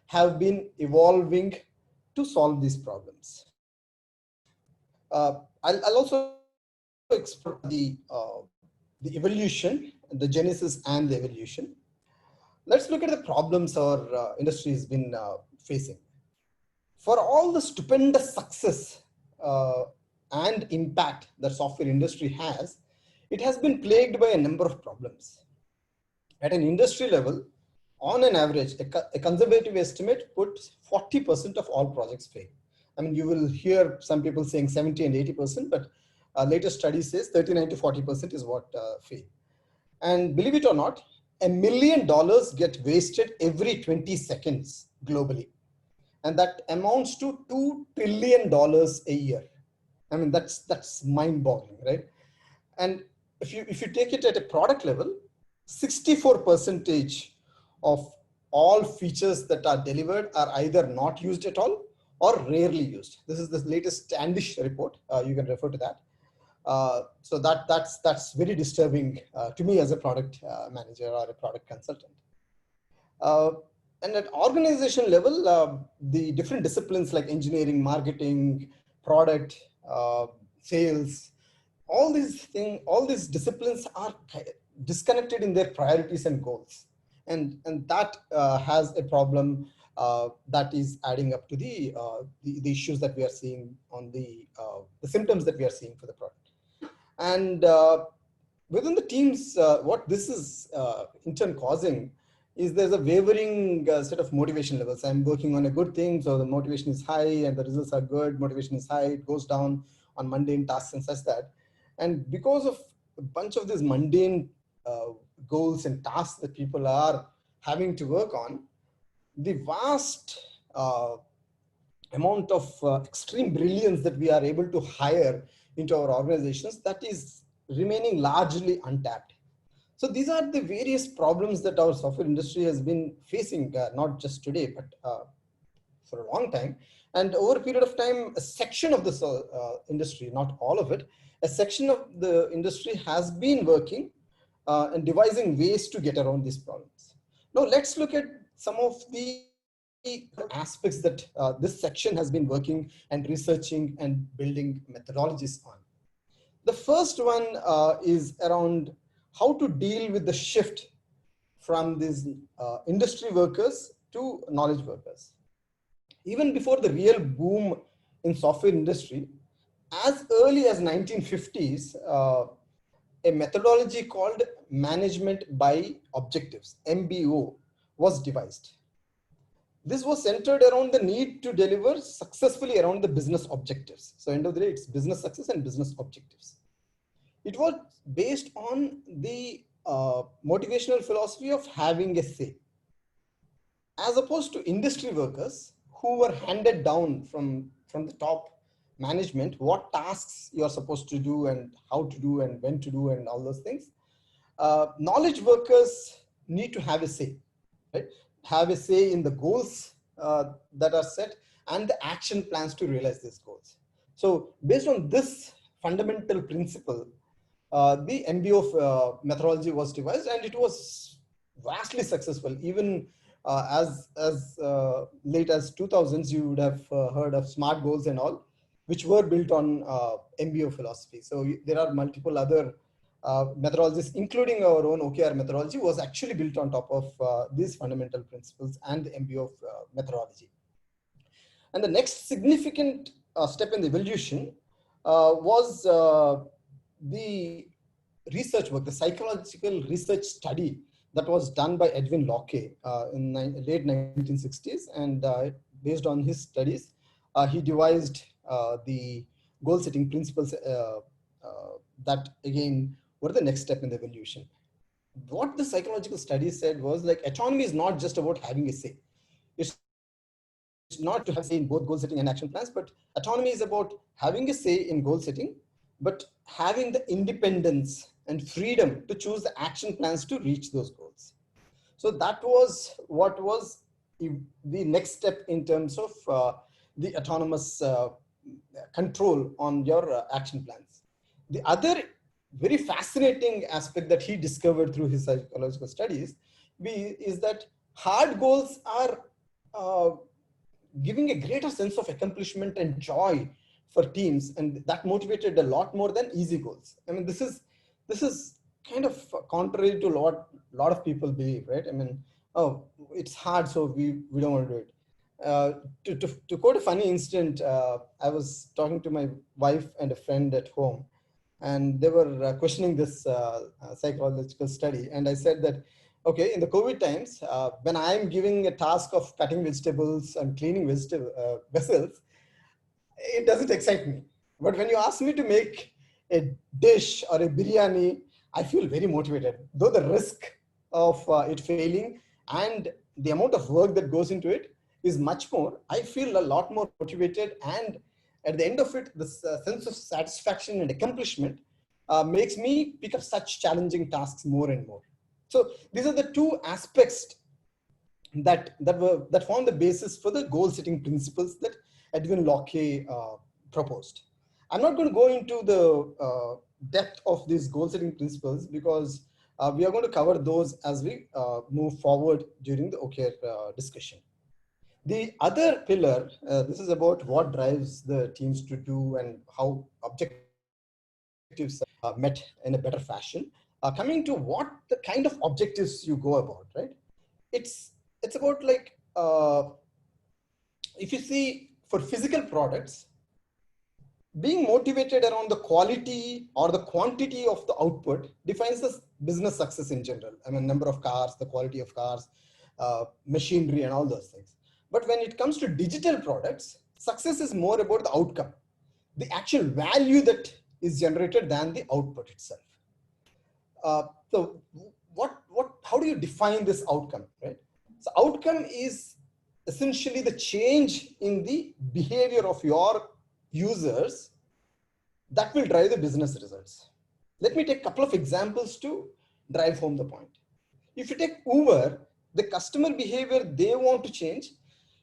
have been evolving to solve these problems. I'll also explore the evolution, the genesis and the evolution. Let's look at the problems our industry has been facing. For all the stupendous success and impact that software industry has, it has been plagued by a number of problems. At an industry level, on an average, a conservative estimate puts 40% of all projects fail. I mean, you will hear some people saying 70 and 80%, but latest study says 39 to 40% is what fail. And believe it or not, $1 million get wasted every 20 seconds globally. And that amounts to $2 trillion a year. I mean, that's mind-boggling, right? And if you take it at a product level, 64% of all features that are delivered are either not used at all or rarely used. This is the latest Standish report. You can refer to that. So that's very disturbing to me as a product manager or a product consultant. And at organization level, the different disciplines like engineering, marketing, product, sales, all these disciplines are disconnected in their priorities and goals. And that has a problem that is adding up to the issues that we are seeing on the symptoms that we are seeing for the product. And within the teams, what this is in turn causing is there's a wavering set of motivation levels. I'm working on a good thing, so the motivation is high and the results are good. Motivation is high, it goes down on mundane tasks and such that. And because of a bunch of these mundane goals and tasks that people are having to work on, the vast amount of extreme brilliance that we are able to hire into our organizations, that is remaining largely untapped. So these are the various problems that our software industry has been facing, not just today, but for a long time. And over a period of time, a section of this industry, not all of it, a section of the industry has been working and devising ways to get around these problems. Now let's look at some of the aspects that this section has been working and researching and building methodologies on. The first one is around how to deal with the shift from these industry workers to knowledge workers. Even before the real boom in software industry, as early as 1950s, a methodology called management by objectives, MBO, was devised. This was centered around the need to deliver successfully around the business objectives. So end of the day, it's business success and business objectives. It was based on the motivational philosophy of having a say, as opposed to industry workers who were handed down from the top management what tasks you're supposed to do and how to do and when to do and all those things. Knowledge workers need to have a say, right? Have a say in the goals that are set and the action plans to realize these goals. So based on this fundamental principle, the MBO methodology was devised, and it was vastly successful. Even as late as 2000s, you would have heard of SMART goals and all, which were built on MBO philosophy. So there are multiple other methodologies, including our own OKR methodology, was actually built on top of these fundamental principles and the MBO methodology. And the next significant step in the evolution was the research work, the psychological research study that was done by Edwin Locke in late 1960s. And based on his studies, he devised the goal setting principles that again were the next step in the evolution. What the psychological study said was, like, autonomy is not just about having a say. It's not to have say in both goal setting and action plans, but autonomy is about having a say in goal setting, but having the independence and freedom to choose the action plans to reach those goals. So that was what was the next step in terms of the autonomous control on your action plans. The other very fascinating aspect that he discovered through his psychological studies is that hard goals are uh, giving a greater sense of accomplishment and joy for teams, and that motivated a lot more than easy goals. I mean, this is kind of contrary to lot of people believe, right? I mean, oh, it's hard, so we don't want to do it. To quote a funny incident, I was talking to my wife and a friend at home, and they were questioning this psychological study. And I said that, okay, in the COVID times, when I'm giving a task of cutting vegetables and cleaning vessels, it doesn't excite me. But when you ask me to make a dish or a biryani, I feel very motivated. Though the risk of it failing and the amount of work that goes into it is much more, I feel a lot more motivated. And at the end of it, this sense of satisfaction and accomplishment makes me pick up such challenging tasks more and more. So these are the two aspects that form the basis for the goal setting principles that Edwin Locke proposed. I'm not going to go into the depth of these goal setting principles because we are going to cover those as we move forward during the OKR discussion. The other pillar, this is about what drives the teams to do and how objectives are met in a better fashion. Coming to what the kind of objectives you go about, right? It's about like, if you see for physical products, being motivated around the quality or the quantity of the output defines the business success in general. I mean, number of cars, the quality of cars, machinery, and all those things. But when it comes to digital products, success is more about the outcome, the actual value that is generated than the output itself. So how do you define this outcome, right? So outcome is essentially the change in the behavior of your users that will drive the business results. Let me take a couple of examples to drive home the point. If you take Uber, the customer behavior they want to change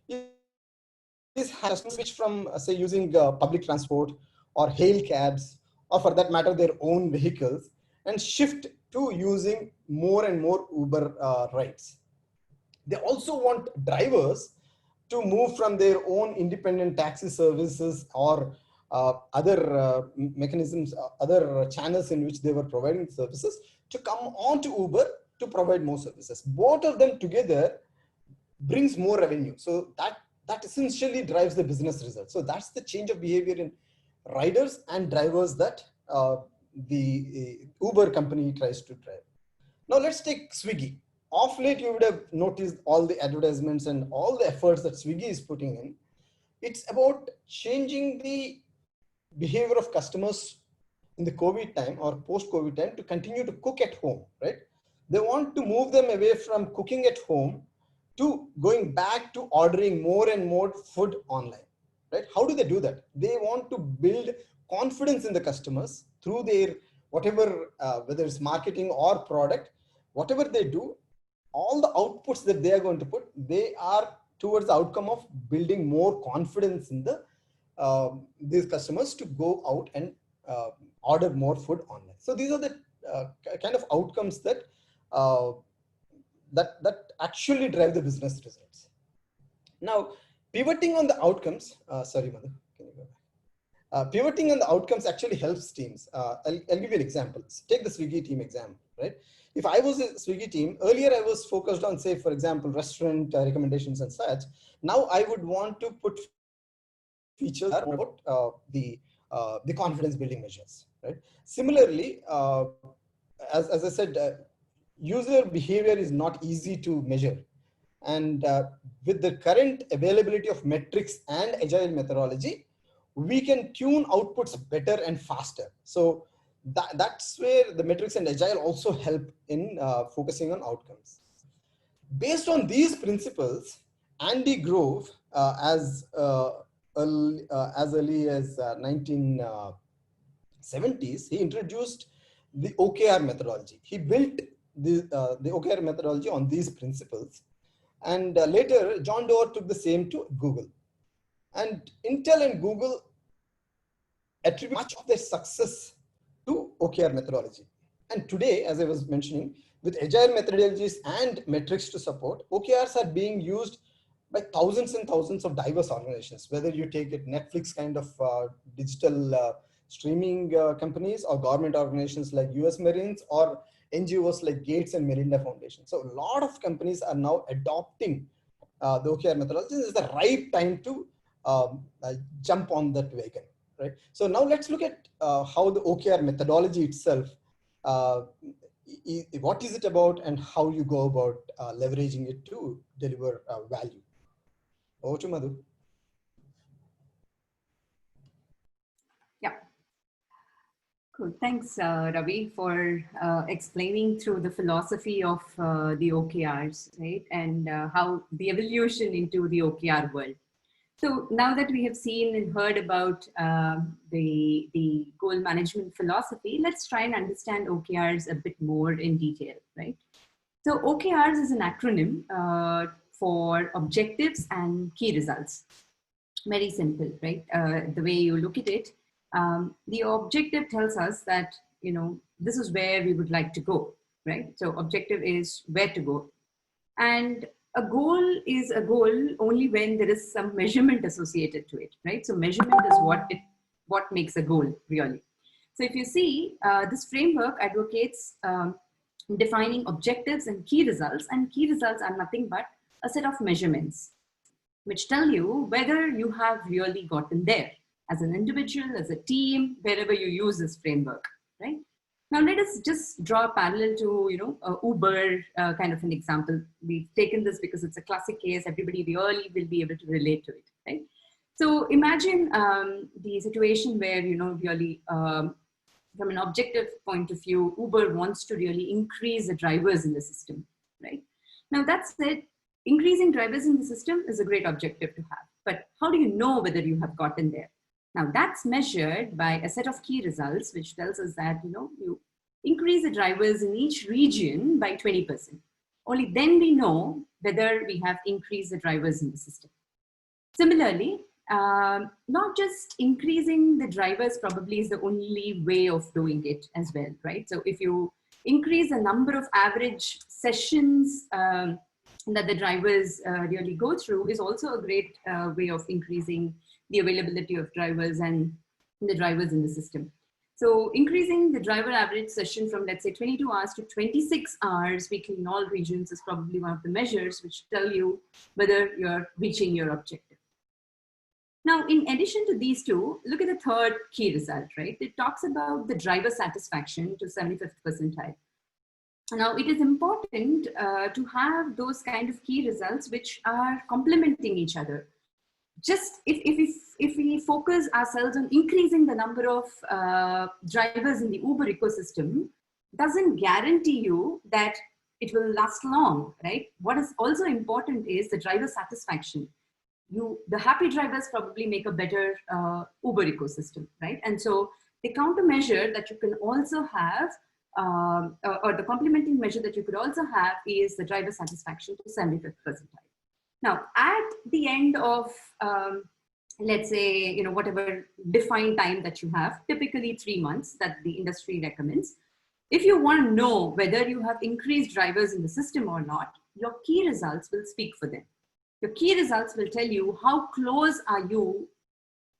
is customers switch from, say, using public transport or hail cabs, or for that matter, their own vehicles, and shift to using more and more Uber rides. They also want drivers to move from their own independent taxi services or other mechanisms, other channels in which they were providing services, to come on to Uber to provide more services. Both of them together brings more revenue. So that essentially drives the business results. So that's the change of behavior in riders and drivers that the Uber company tries to drive. Now let's take Swiggy. Of late, you would have noticed all the advertisements and all the efforts that Swiggy is putting in. It's about changing the behavior of customers in the COVID time or post-COVID time to continue to cook at home, right? They want to move them away from cooking at home to going back to ordering more and more food online, right? How do they do that? They want to build confidence in the customers through their whatever, whether it's marketing or product, whatever they do, all the outputs that they are going to put, they are towards the outcome of building more confidence in the these customers to go out and order more food online. So these are the kind of outcomes that that actually drive the business results. Now, pivoting on the outcomes, sorry, Madhu, can you go back? Pivoting on the outcomes actually helps teams. I'll give you an example. Take the Swiggy team example, right? If I was a Swiggy team, earlier I was focused on, say, for example, restaurant recommendations and such. Now I would want to put features about the confidence building measures, right? Similarly, as I said, user behavior is not easy to measure. And with the current availability of metrics and agile methodology, we can tune outputs better and faster. So that's where the metrics and agile also help in focusing on outcomes. Based on these principles, Andy Grove, as early as 1970s, he introduced the OKR methodology. He built the OKR methodology on these principles. And later, John Doerr took the same to Google. And Intel and Google attribute much of their success to OKR methodology. And today, as I was mentioning, with agile methodologies and metrics to support, OKRs are being used by thousands and thousands of diverse organizations, whether you take it Netflix kind of digital streaming companies, or government organizations like US Marines, or NGOs like Gates and Melinda Foundation. So a lot of companies are now adopting the OKR methodology. This is the right time to jump on that wagon, right? So now let's look at how the OKR methodology itself, what is it about, and how you go about leveraging it to deliver value. Over to Madhu. Yeah. Cool. Thanks, Ravi, for explaining through the philosophy of the OKRs, right? And how the evolution into the OKR world. So now that we have seen and heard about the goal management philosophy, let's try and understand OKRs a bit more in detail, right? So OKRs is an acronym for objectives and key results. Very simple, right? The way you look at it, the objective tells us that, you know, this is where we would like to go, right? So objective is where to go. And a goal is a goal only when there is some measurement associated to it, right? So measurement is what makes a goal, really. So if you see, this framework advocates defining objectives and key results are nothing but a set of measurements which tell you whether you have really gotten there as an individual, as a team, wherever you use this framework, right? Now let us just draw a parallel to, you know, Uber kind of an example. We've taken this because it's a classic case. Everybody really will be able to relate to it, right? So imagine the situation where, you know, really from an objective point of view, Uber wants to really increase the drivers in the system, right? Now that said, increasing drivers in the system is a great objective to have, but how do you know whether you have gotten there? Now that's measured by a set of key results, which tells us that, you know, you increase the drivers in each region by 20%. Only then we know whether we have increased the drivers in the system. Similarly, not just increasing the drivers probably is the only way of doing it as well, right? So if you increase the number of average sessions that the drivers really go through, is also a great way of increasing the availability of drivers and the drivers in the system. So increasing the driver average session from, let's say, 22 hours to 26 hours weekly in all regions is probably one of the measures which tell you whether you're reaching your objective. Now, in addition to these two, look at the third key result, right? It talks about the driver satisfaction to 75th percentile. Now, it is important to have those kind of key results which are complementing each other. Just if we focus ourselves on increasing the number of drivers in the Uber ecosystem, doesn't guarantee you that it will last long, right? What is also important is the driver satisfaction. The happy drivers probably make a better Uber ecosystem, right? And so the countermeasure that you can also have, or the complementing measure that you could also have, is the driver satisfaction to 75th percentile. Now, at the end of, let's say, you know, whatever defined time that you have, typically 3 months that the industry recommends, if you want to know whether you have increased drivers in the system or not, your key results will speak for them. Your key results will tell you how close are you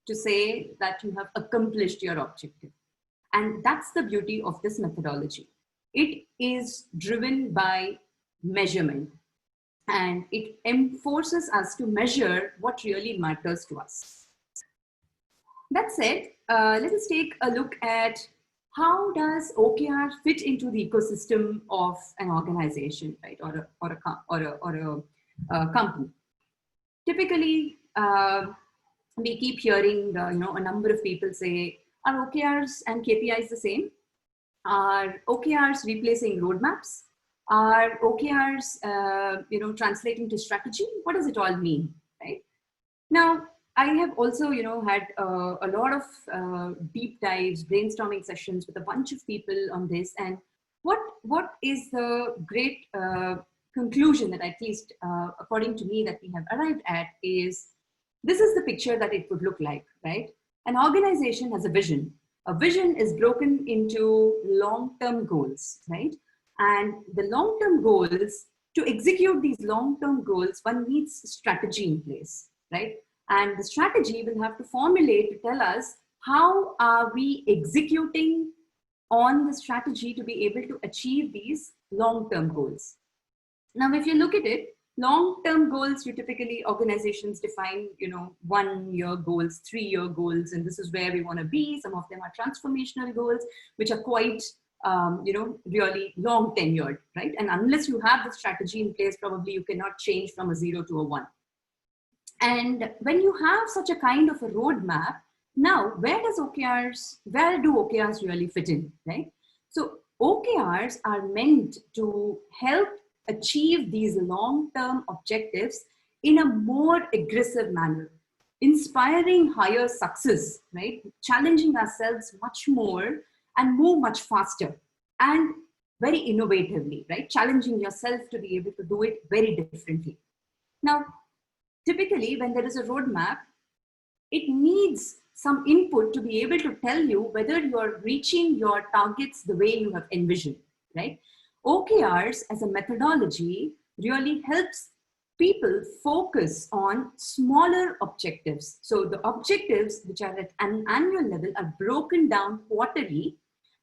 to say that you have accomplished your objective. And that's the beauty of this methodology. It is driven by measurement, and it enforces us to measure what really matters to us. That said, let us take a look at how does OKR fit into the ecosystem of an organization, right, or a company. Typically, we keep hearing a number of people say, are OKRs and KPIs the same? Are OKRs replacing roadmaps? Are OKRs translating to strategy? What does it all mean, right? Now, I have also had a lot of deep dives, brainstorming sessions with a bunch of people on this. And what is the great conclusion that, at least according to me, that we have arrived at is, this is the picture that it would look like, right? An organization has a vision. A vision is broken into long-term goals, right? And the long-term goals to execute these long-term goals, one needs strategy in place, right? And the strategy will have to formulate to tell us how are we executing on the strategy to be able to achieve these long-term goals. Now, if you look at it, long-term goals, you typically organizations define, 1-year goals, 3-year goals, and this is where we want to be. Some of them are transformational goals, which are quite, really long tenured, right? And unless you have the strategy in place, probably you cannot change from a 0 to a 1. And when you have such a kind of a roadmap, now where do OKRs really fit in, right? So OKRs are meant to help achieve these long-term objectives in a more aggressive manner, inspiring higher success, right? Challenging ourselves much more and move much faster and very innovatively, right? Challenging yourself to be able to do it very differently. Now, typically when there is a roadmap, it needs some input to be able to tell you whether you're reaching your targets the way you have envisioned, right? OKRs as a methodology really helps people focus on smaller objectives. So the objectives which are at an annual level are broken down quarterly,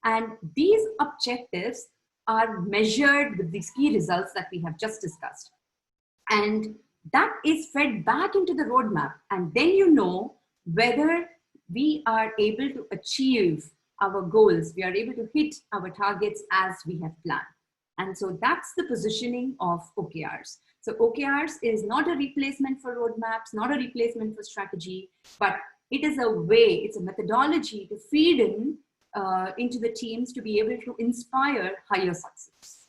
and these objectives are measured with these key results that we have just discussed. And that is fed back into the roadmap. And then you know whether we are able to achieve our goals, we are able to hit our targets as we have planned. And so that's the positioning of OKRs. So OKRs is not a replacement for roadmaps, not a replacement for strategy, but it is a way, it's a methodology to feed into the teams to be able to inspire higher success.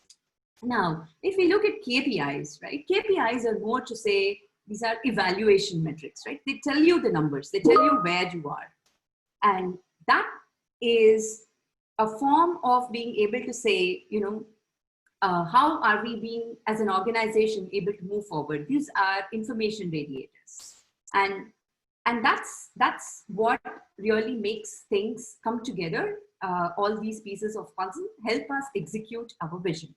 Now, if we look at KPIs, right? KPIs are more to say, these are evaluation metrics, right? They tell you the numbers, they tell you where you are. And that is a form of being able to say, how are we being, as an organization, able to move forward? These are information radiators. And that's what really makes things come together. All these pieces of puzzle help us execute our vision.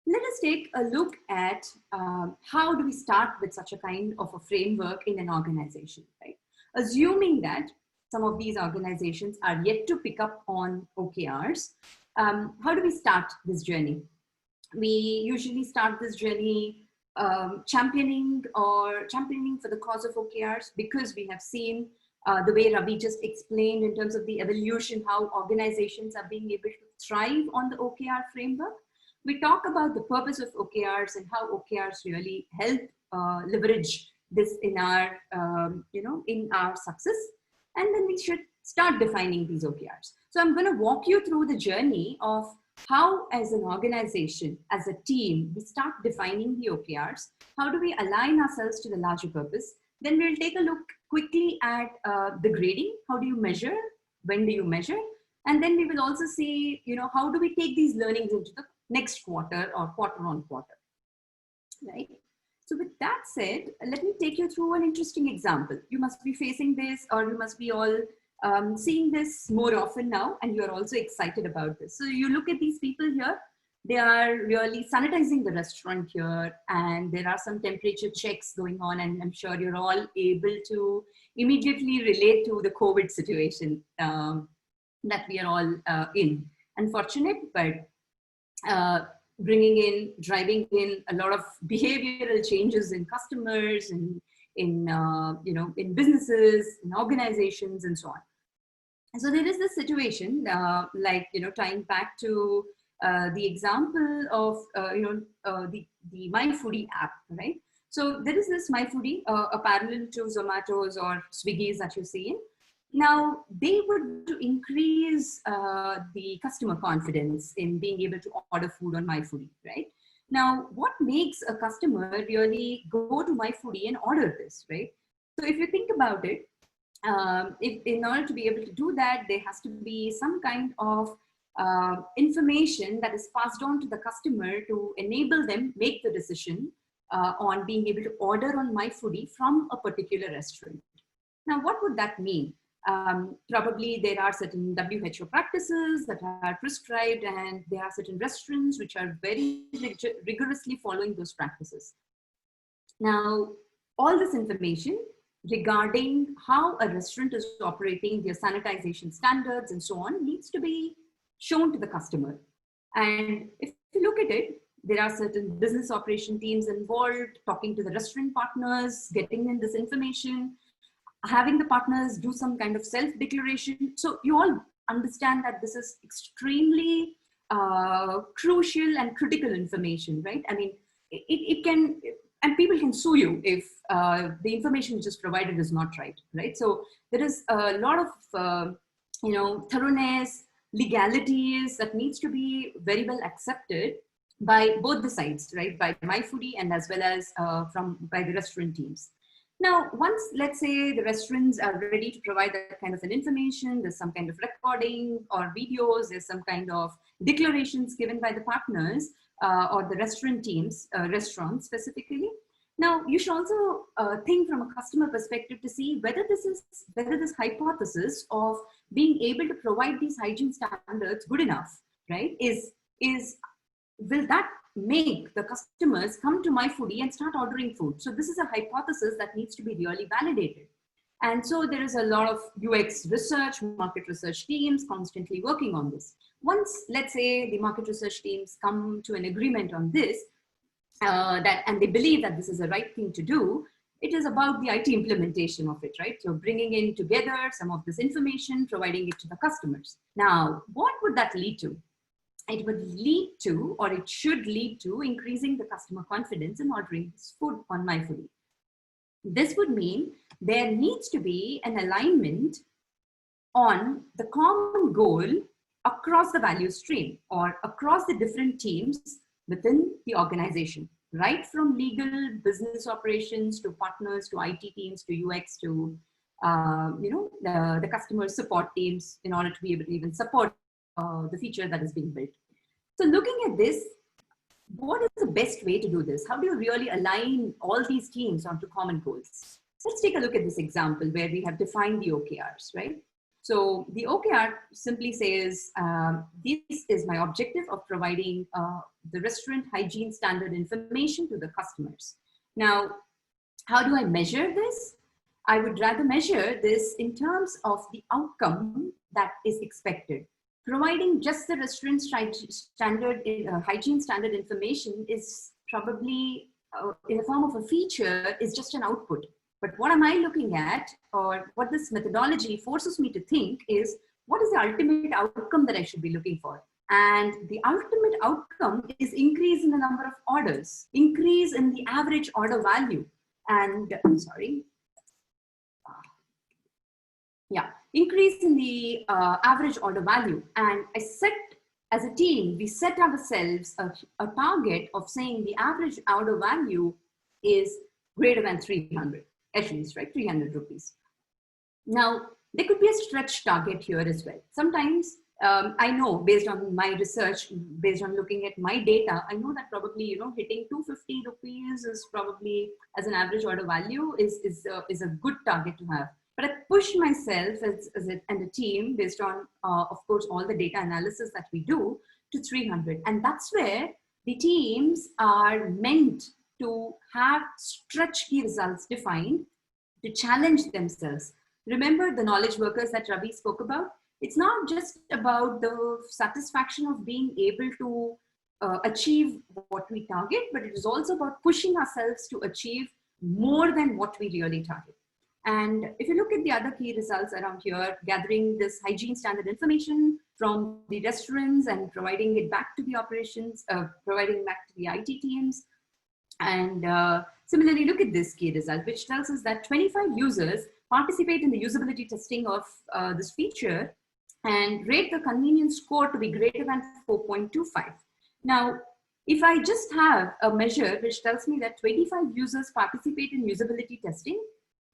Let us take a look at how do we start with such a kind of a framework in an organization, right? Assuming that some of these organizations are yet to pick up on OKRs, how do we start this journey? We usually start this journey championing for the cause of OKRs, because we have seen the way Ravi just explained in terms of the evolution, how organizations are being able to thrive on the OKR framework. We talk about the purpose of OKRs and how OKRs really help leverage this in our, in our success. And then we should start defining these OKRs. So I'm going to walk you through the journey of how, as an organization, as a team, we start defining the OKRs. How do we align ourselves to the larger purpose? Then we'll take a look quickly at the grading. How do you measure? When do you measure? And then we will also see, how do we take these learnings into the next quarter or quarter on quarter, right? So with that said, let me take you through an interesting example. You must be facing this, or you must be all seeing this more often now, and you're also excited about this. So you look at these people here, they are really sanitizing the restaurant here, and there are some temperature checks going on, and I'm sure you're all able to immediately relate to the COVID situation that we are all in. Unfortunate, but driving in a lot of behavioral changes in customers and in businesses, in organizations, and so on. And so there is this situation, tying back to the example of the MyFoodie app, right? So there is this MyFoodie, a parallel to Zomato's or Swiggy's that you see in. Now, they would increase the customer confidence in being able to order food on MyFoodie, right? Now, what makes a customer really go to MyFoodie and order this, right? So if you think about it, if in order to be able to do that, there has to be some kind of information that is passed on to the customer to enable them make the decision on being able to order on MyFoodie from a particular restaurant. Now, what would that mean? Probably there are certain WHO practices that are prescribed, and there are certain restaurants which are very rigorously following those practices. Now, all this information regarding how a restaurant is operating, their sanitization standards and so on, needs to be shown to the customer. And if you look at it, there are certain business operation teams involved, talking to the restaurant partners, getting in this information, having the partners do some kind of self-declaration. So you all understand that this is extremely crucial and critical information, right? I mean, it can, and people can sue you if the information which is provided is not right? So there is a lot of, thoroughness, legalities that needs to be very well accepted by both the sides, right? By MyFoodie and as well as by the restaurant teams. Now, once, let's say, the restaurants are ready to provide that kind of an information, there's some kind of recording or videos, there's some kind of declarations given by the partners or the restaurant teams, restaurants specifically. Now, you should also think from a customer perspective to see whether this hypothesis of being able to provide these hygiene standards good enough, right? Will that make the customers come to MyFoodie and start ordering food? So this is a hypothesis that needs to be really validated. And so there is a lot of UX research, market research teams constantly working on this. Once, let's say, the market research teams come to an agreement on this, and they believe that this is the right thing to do, it is about the IT implementation of it, right? So bringing in together some of this information, providing it to the customers. Now, what would that lead to? It would lead to, or it should lead to, increasing the customer confidence in ordering this food on MyFoodie. This would mean there needs to be an alignment on the common goal across the value stream or across the different teams within the organization, right from legal, business operations, to partners, to IT teams, to UX, to the customer support teams, in order to be able to even support the feature that is being built. So looking at this, what is the best way to do this? How do you really align all these teams onto common goals? Let's take a look at this example where we have defined the OKRs, right? So the OKR simply says, this is my objective of providing the restaurant hygiene standard information to the customers. Now, how do I measure this? I would rather measure this in terms of the outcome that is expected. Providing just the restaurant standard hygiene standard information is probably in the form of a feature is just an output. But what am I looking at, or what this methodology forces me to think, is what is the ultimate outcome that I should be looking for? And the ultimate outcome is increase in the number of orders, increase in the average order value. And increase in the average order value. And as a team, we set ourselves a target of saying the average order value is greater than 300, at least, right? 300 rupees. Now, there could be a stretch target here as well. Sometimes I know, based on my research, based on looking at my data, I know that probably, hitting 250 rupees is probably, as an average order value, is a good target to have. But I push myself and a team, based on, of course, all the data analysis that we do, to 300. And that's where the teams are meant to have stretch key results defined to challenge themselves. Remember the knowledge workers that Ravi spoke about? It's not just about the satisfaction of being able to achieve what we target, but it is also about pushing ourselves to achieve more than what we really target. And if you look at the other key results around here, gathering this hygiene standard information from the restaurants and providing it back to the operations, providing back to the IT teams. And similarly, look at this key result, which tells us that 25 users participate in the usability testing of this feature and rate the convenience score to be greater than 4.25. Now, if I just have a measure which tells me that 25 users participate in usability testing,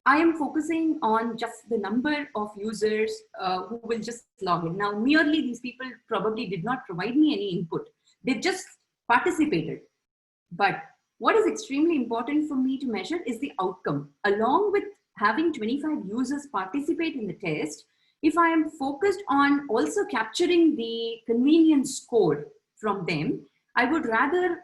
I am focusing on just the number of users who will just log in. Now, merely these people probably did not provide me any input. They just participated. But what is extremely important for me to measure is the outcome, along with having 25 users participate in the test, if I am focused on also capturing the convenience score from them, I would rather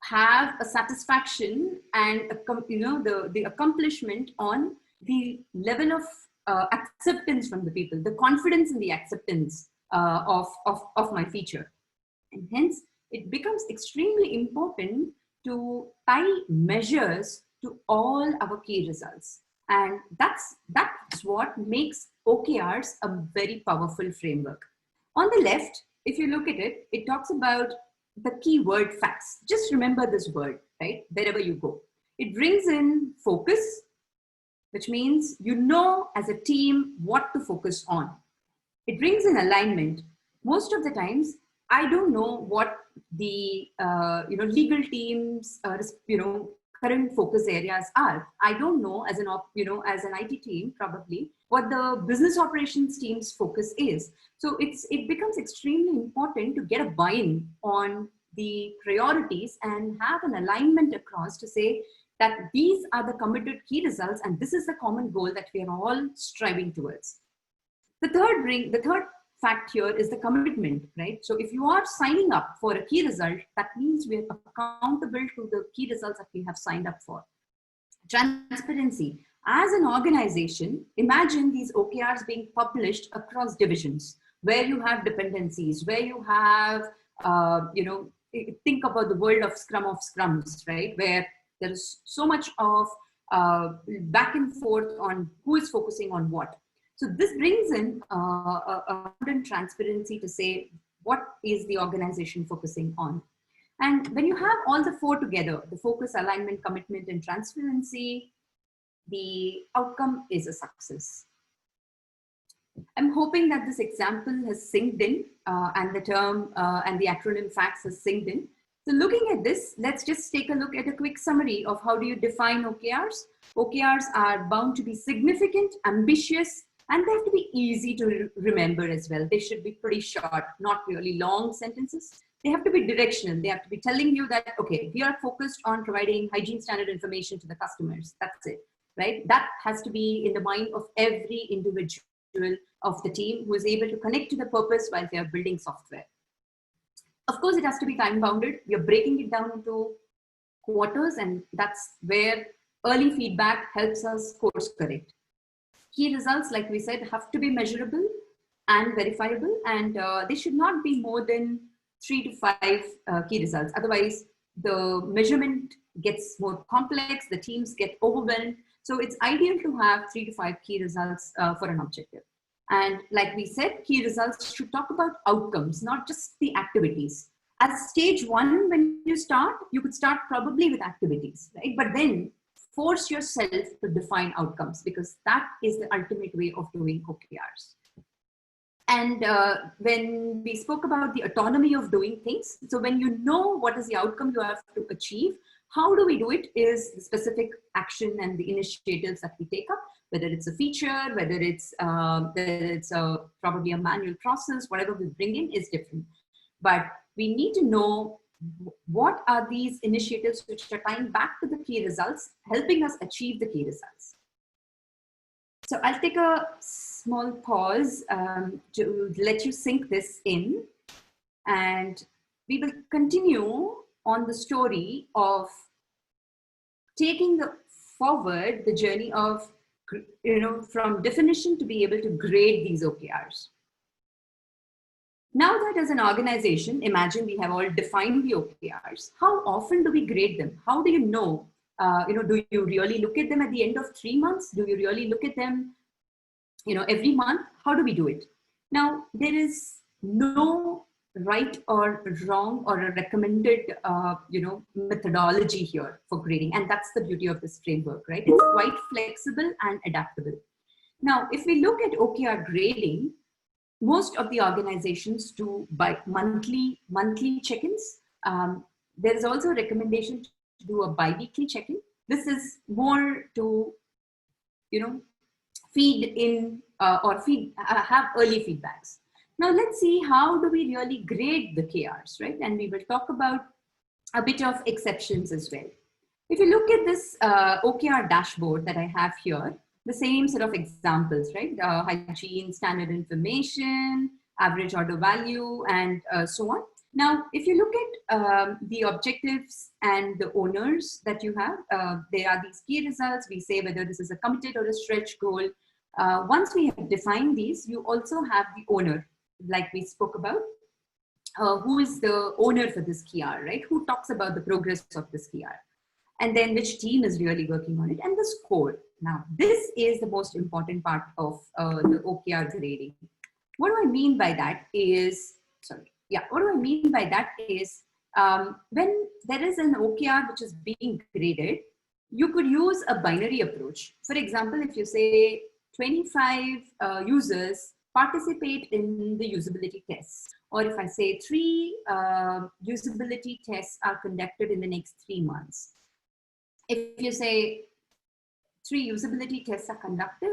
have a satisfaction and the accomplishment on the level of acceptance from the people, the confidence in the acceptance of my feature. And hence, it becomes extremely important to tie measures to all our key results. And that's what makes OKRs a very powerful framework. On the left, if you look at it, it talks about the keyword facts. Just remember this word, right? Wherever you go. It brings in focus, which means you know as a team what to focus on. It brings in alignment. Most of the times, I don't know what the legal teams current focus areas are. I don't know as an IT team probably what the business operations team's focus is. So it becomes extremely important to get a buy-in on the priorities and have an alignment across to say that these are the committed key results and this is the common goal that we are all striving towards. The third fact here is the commitment, right? So if you are signing up for a key result, that means we are accountable to the key results that we have signed up for. Transparency. As an organization, imagine these OKRs being published across divisions, where you have dependencies, where you have, think about the world of scrums, right? Where there is so much of back and forth on who is focusing on what. So this brings in abundant transparency to say what is the organization focusing on. And when you have all the four together, the focus, alignment, commitment, and transparency, the outcome is a success. I'm hoping that this example has synced in and the term and the acronym FACTS has synced in. So looking at this, let's just take a look at a quick summary of how do you define OKRs. OKRs are bound to be significant, ambitious, and they have to be easy to remember as well. They should be pretty short, not really long sentences. They have to be directional. They have to be telling you that, okay, we are focused on providing hygiene standard information to the customers. That's it, right? That has to be in the mind of every individual of the team who is able to connect to the purpose while they are building software. Of course, it has to be time bounded. We are breaking it down into quarters, and that's where early feedback helps us course correct. Key results, like we said, have to be measurable and verifiable, and they should not be more than 3 to 5 key results. Otherwise, the measurement gets more complex, the teams get overwhelmed. So it's ideal to have 3 to 5 key results for an objective. And like we said, key results should talk about outcomes, not just the activities. As stage 1, when you start, you could start probably with activities, right? But then force yourself to define outcomes, because that is the ultimate way of doing OKRs. And when we spoke about the autonomy of doing things, so when you know what is the outcome you have to achieve, how do we do it is the specific action and the initiatives that we take up, whether it's a feature, whether it's probably a manual process, whatever we bring in is different. But we need to know what are these initiatives which are tying back to the key results, helping us achieve the key results. So I'll take a small pause to let you sink this in, and we will continue on the story of taking forward the journey of, from definition to be able to grade these OKRs. Now that as an organization, imagine we have all defined the OKRs, how often do we grade them? How do you know? Do you really look at them at the end of 3 months? Do you really look at them, every month? How do we do it? Now, there is no right or wrong or a recommended, methodology here for grading. And that's the beauty of this framework, right? It's quite flexible and adaptable. Now, if we look at OKR grading, most of the organizations do by monthly check-ins. There is also a recommendation to do a bi-weekly check-in. This is more to, feed in or have early feedbacks. Now let's see how do we really grade the KRs, right? And we will talk about a bit of exceptions as well. If you look at this OKR dashboard that I have here, the same set of examples, right? Hygiene, standard information, average order value, and so on. Now, if you look at the objectives and the owners that you have, there are these key results. We say whether this is a committed or a stretch goal. Once we have defined these, you also have the owner, like we spoke about. Who is the owner for this KR, right? Who talks about the progress of this KR? And then which team is really working on it, and the score. Now, this is the most important part of the OKR grading. What do I mean by that is, what do I mean by that is, when there is an OKR which is being graded, you could use a binary approach. For example, if you say 25 users participate in the usability tests, or if I say 3 usability tests are conducted in the next 3 months. If you say 3 usability tests are conducted,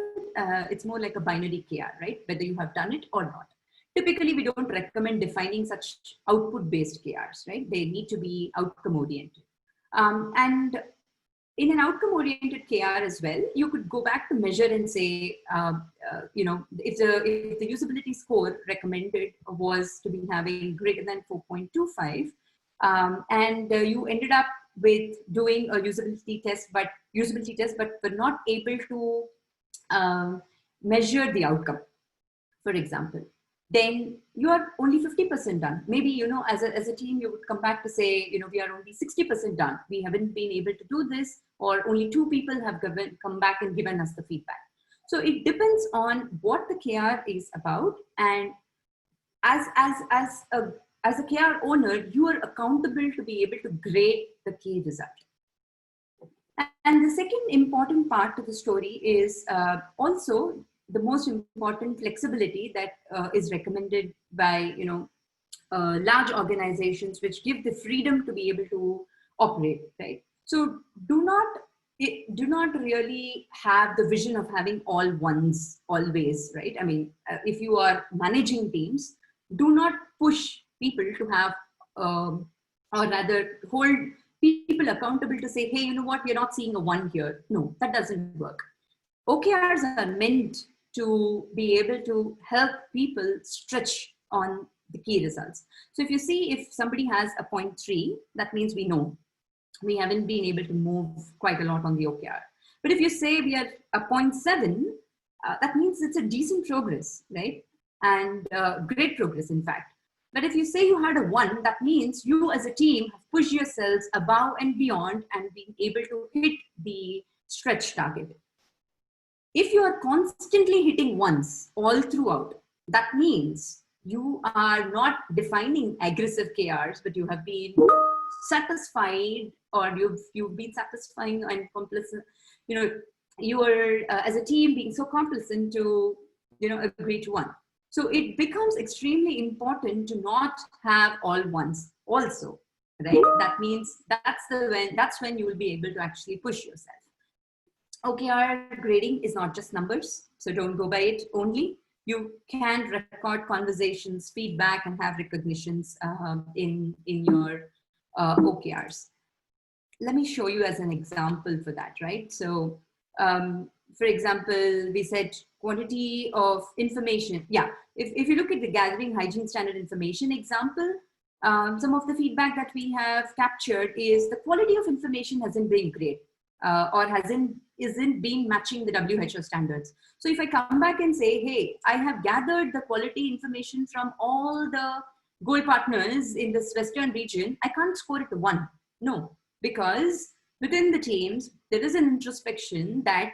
it's more like a binary KR, right? Whether you have done it or not. Typically, we don't recommend defining such output-based KRs, right? They need to be outcome-oriented. And in an outcome-oriented KR as well, you could go back to measure and say, if the usability score recommended was to be having greater than 4.25, and you ended up with doing a usability test, but were not able to measure the outcome, for example, then you are only 50% done. Maybe, as a team, you would come back to say, we are only 60% done. We haven't been able to do this, or only 2 people have come back and given us the feedback. So it depends on what the KR is about. And as a KR owner, you are accountable to be able to grade the key result. And the second important part to the story is also the most important flexibility that is recommended by large organizations, which give the freedom to be able to operate, right? So do not really have the vision of having all ones always, right? I mean, if you are managing teams, do not push people to have, or rather hold people accountable to say, hey, you know what, we're not seeing a 1 here. No, that doesn't work. OKRs are meant to be able to help people stretch on the key results. So if you see, if somebody has a 0.3, that means we know we haven't been able to move quite a lot on the OKR. But if you say we are a 0.7, that means it's a decent progress, right? And great progress, in fact. But if you say you had a 1, that means you as a team have pushed yourselves above and beyond and been able to hit the stretch target. If you are constantly hitting 1s all throughout, that means you are not defining aggressive KRs, but you have been satisfied, or you've been satisfying and complacent. You are as a team being so complacent to agree to 1. So it becomes extremely important to not have all 1s also, right? That means that's when you will be able to actually push yourself. OKR grading is not just numbers, so don't go by it only. You can record conversations, feedback, and have recognitions in your OKRs. Let me show you as an example for that, right? So, for example, we said quantity of information. Yeah, if you look at the gathering hygiene standard information example, some of the feedback that we have captured is the quality of information hasn't been great, or isn't being matching the WHO standards. So if I come back and say, hey, I have gathered the quality information from all the goal partners in this Western region, I can't score it a 1. No, because within the teams, there is an introspection that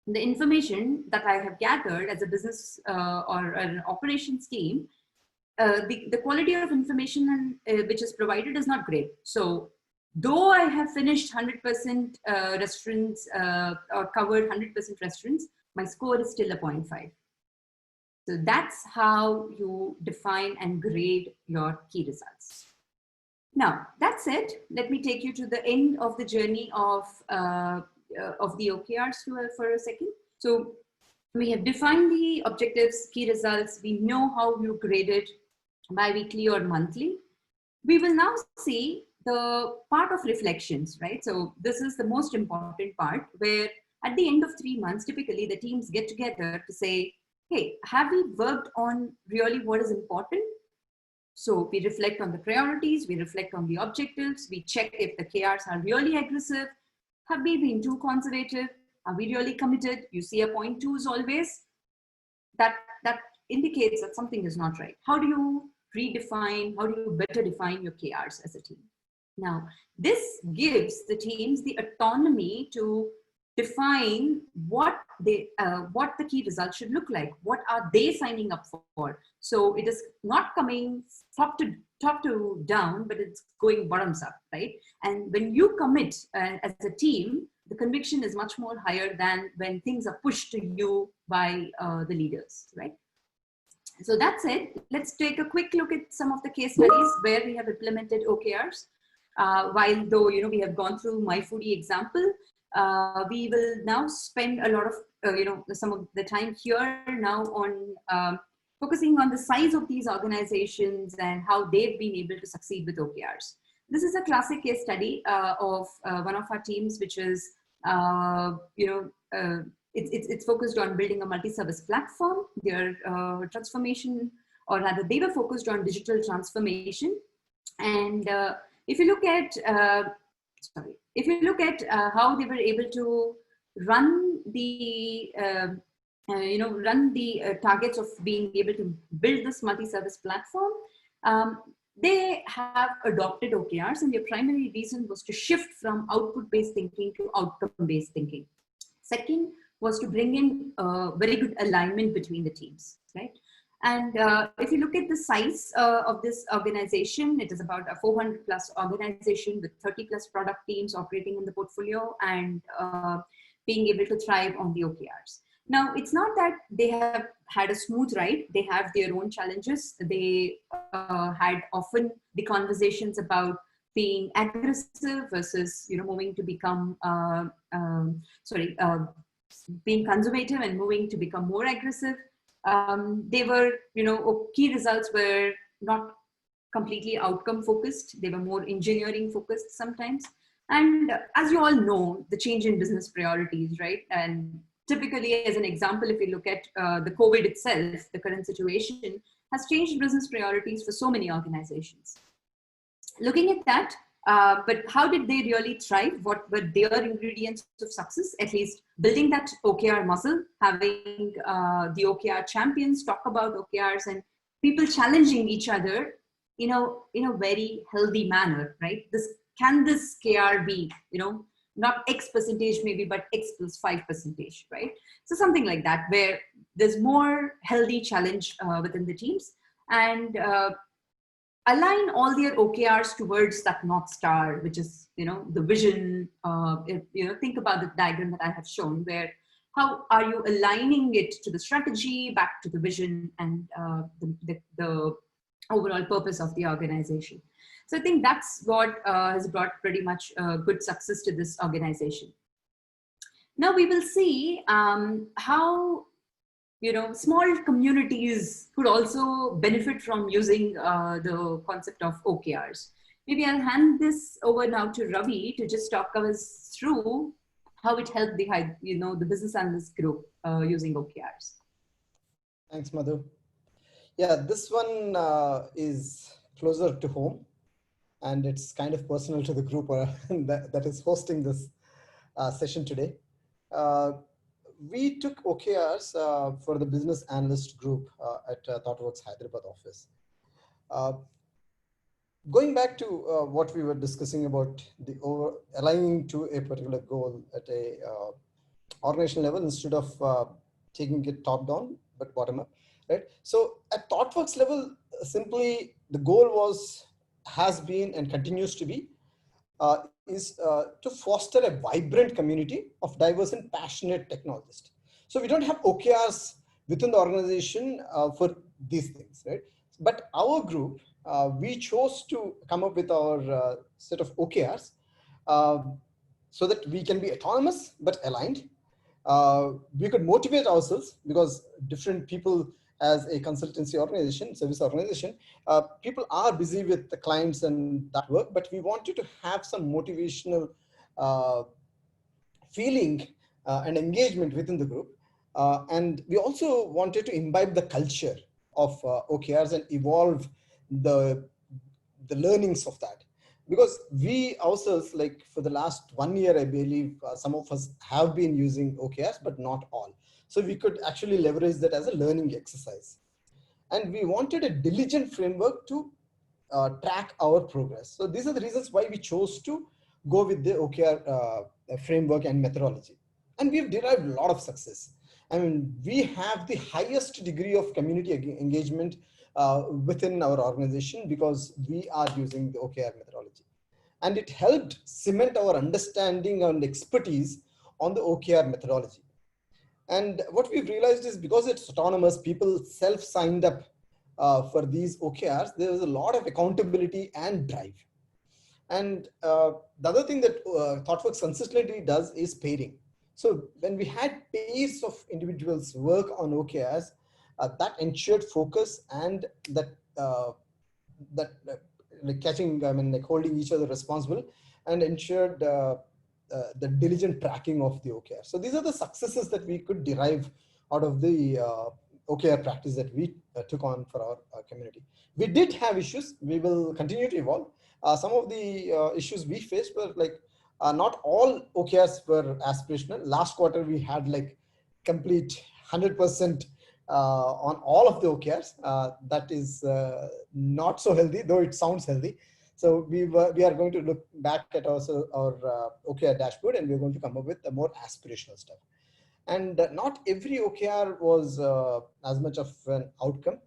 the information that I have gathered as a business or an operations team, the quality of information which is provided is not great. So though I have finished 100% restaurants or covered 100% restaurants, my score is still a 0.5. So that's how you define and grade your key results. Now, that's it. Let me take you to the end of the journey of the OKRs for a second. So we have defined the objectives, key results. We know how you grade it bi-weekly or monthly. We will now see the part of reflections, right? So this is the most important part, where at the end of 3 months, typically the teams get together to say, hey, have we worked on really what is important? So we reflect on the priorities, we reflect on the objectives, we check if the KRs are really aggressive. Have we been too conservative? Are we really committed? You see a point twos always. That indicates that something is not right. How do you redefine, how do you better define your KRs as a team? Now, this gives the teams the autonomy to define what the key results should look like. What are they signing up for? So it is not coming top to down, but it's going bottoms up, right? And when you commit as a team, the conviction is much more higher than when things are pushed to you by the leaders, right? So that said, let's take a quick look at some of the case studies where we have implemented OKRs. While though we have gone through my foodie example, we will now spend a lot of some of the time here now on focusing on the size of these organizations and how they've been able to succeed with OKRs. This is a classic case study of one of our teams, which is it's focused on building a multi-service platform. Their transformation, or rather, they were focused on digital transformation. And if you look at how they were able to run the targets of being able to build this multi-service platform, they have adopted OKRs, and their primary reason was to shift from output-based thinking to outcome-based thinking. Second was to bring in very good alignment between the teams, right? And if you look at the size of this organization, it is about a 400 plus organization with 30 plus product teams operating in the portfolio and being able to thrive on the OKRs. Now, it's not that they have had a smooth ride. They have their own challenges. They had often the conversations about being aggressive versus moving to become being conservative and moving to become more aggressive. They were, key results were not completely outcome focused. They were more engineering focused sometimes. And as you all know, the change in business priorities, right? And typically, as an example, if you look at the COVID itself, the current situation has changed business priorities for so many organizations. Looking at that, but how did they really thrive? What were their ingredients of success? At least building that OKR muscle, having the OKR champions talk about OKRs and people challenging each other, in a very healthy manner, right? Can this KR be, not X percentage maybe, but X plus 5%, right? So something like that, where there's more healthy challenge within the teams, and align all their OKRs towards that North Star, which is, the vision. Think about the diagram that I have shown, where how are you aligning it to the strategy, back to the vision, and the overall purpose of the organization. So I think that's what has brought pretty much good success to this organization. Now we will see how small communities could also benefit from using the concept of OKRs. Maybe I'll hand this over now to Ravi to just talk us through how it helped the business analyst group using OKRs. Thanks, Madhu. Yeah, this one is closer to home, and it's kind of personal to the group that is hosting this session today. We took OKRs for the business analyst group at Thoughtworks Hyderabad office. Going back to what we were discussing about the aligning to a particular goal at a organizational level instead of taking it top down, but bottom up, right? So at Thoughtworks level, simply the goal has been and continues to be to foster a vibrant community of diverse and passionate technologists. So we don't have OKRs within the organization for these things, right? But our group, we chose to come up with our set of OKRs so that we can be autonomous but aligned. We could motivate ourselves because different people as a consultancy organization, service organization, people are busy with the clients and that work, but we wanted to have some motivational uh, feeling and engagement within the group. And we also wanted to imbibe the culture of OKRs and evolve the, the learnings of that. Because we ourselves, like for the last 1 year, I believe some of us have been using OKRs, but not all. So we could actually leverage that as a learning exercise. And we wanted a diligent framework to track our progress. So these are the reasons why we chose to go with the OKR framework and methodology. And we've derived a lot of success. I mean, we have the highest degree of community engagement within our organization because we are using the OKR methodology. And it helped cement our understanding and expertise on the OKR methodology. And what we've realized is because it's autonomous, people self-signed up for these OKRs, there is a lot of accountability and drive. And the other thing that ThoughtWorks consistently does is pairing. So when we had pairs of individuals work on OKRs, that ensured focus and that like catching, I mean, like holding each other responsible and ensured the diligent tracking of the OKR. So these are the successes that we could derive out of the OKR practice that we took on for our community. We did have issues. We will continue to evolve. Some of the issues we faced were like not all OKRs were aspirational. Last quarter, we had like complete 100% on all of the OKRs. That is not so healthy, though it sounds healthy. So we are going to look back at also our OKR dashboard, and we're going to come up with a more aspirational stuff. And not every OKR was as much of an outcome.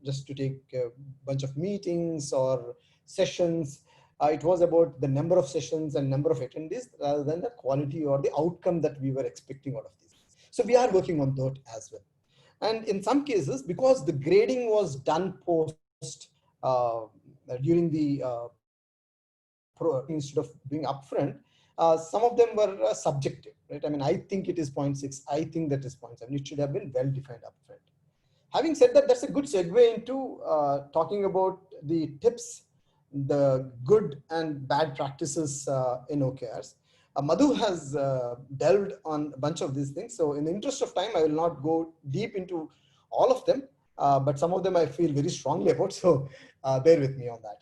Just to take a bunch of meetings or sessions, it was about the number of sessions and number of attendees rather than the quality or the outcome that we were expecting out of these. So we are working on that as well. And in some cases, because the grading was done post during the instead of being upfront, some of them were subjective, right? I mean, I think it is 0.6. I think that is 0.7. It should have been well defined upfront. Having said that, that's a good segue into talking about the tips, the good and bad practices in OKRs. Madhu has delved on a bunch of these things. So in the interest of time, I will not go deep into all of them, but some of them I feel very strongly about. So bear with me on that.